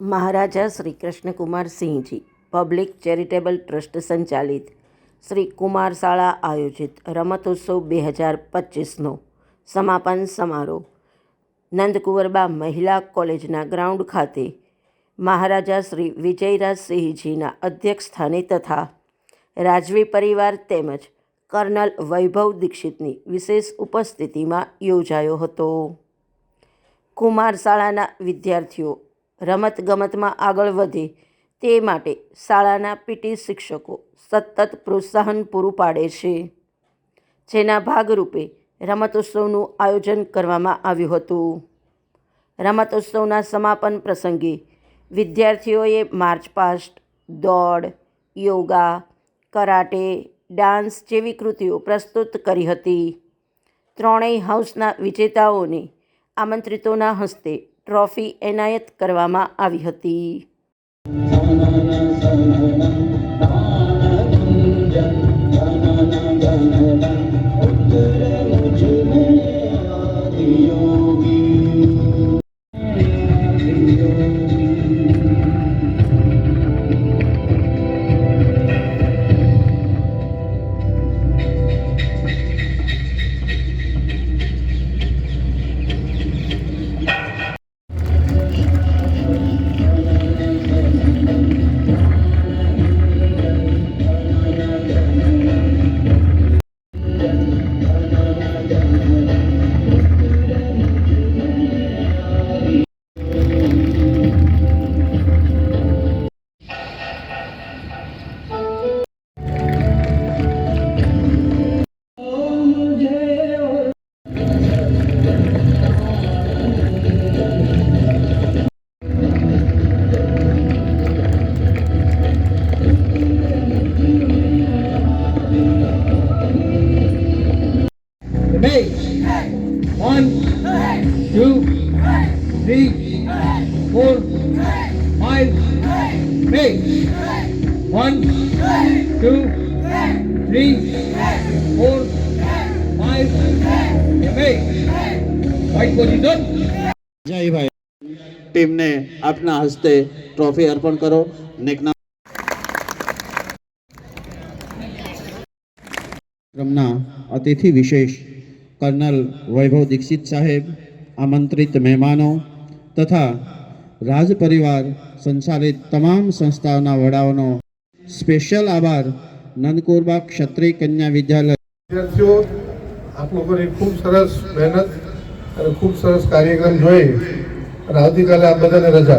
महाराजा Shri Krishna Kumar Singh ji public charitable trust संचालित श्री कुमार शाळा आयोजित रमतोत्सव 2025 समापन समारोह नंदकुवरबा महिला कॉलेजना ग्राउंड खाते महाराजा श्री विजयराज सिंहजीना अध्यक्ष स्थाने तथा राजवी परिवार तेमज कर्नल वैभव दीक्षितनी विशेष उपस्थिति में योजायो हतो। कुमार शाळाना विद्यार्थीओ रमतगमत में आगळ वधे ते माटे शाळाना पीटी शिक्षको सतत प्रोत्साहन पूरुं पाडे छे, जेना भागरूपे रमतोत्सवनुं आयोजन करवामां आव्युं हतुं। रमतोत्सवना समापन प्रसंगे विद्यार्थीओए मार्च पास्ट, दौड़, योगा, कराटे, डांस जेवी कृतिओ प्रस्तुत करी हती। त्रणेय हाउसना विजेताओने आमंत्रितोना हस्ते ट्रॉफी एनायत करवामां आवी हती। One, two, three, four, five, eight. 1, 2, 3, 4, 5, 8. Right position. जय भाई टीम ने अपना हस्ते ट्रॉफी अर्पण करो। कार्यक्रमना अतिथि विशेष कर्नल वैभव दीक्षित साहेब, आमंत्रित मेहमानों तथा राज परिवार संचालित तमाम संस्थाओं वडाओं स्पेशल आभार। नंदकुवरबा क्षत्रिय कन्या विद्यालय विद्यार्थीओ आप लोगों ने खूब सरस मेहनत और खूब सरस कार्यक्रम जोए और आवती काले आप बधाने रजा।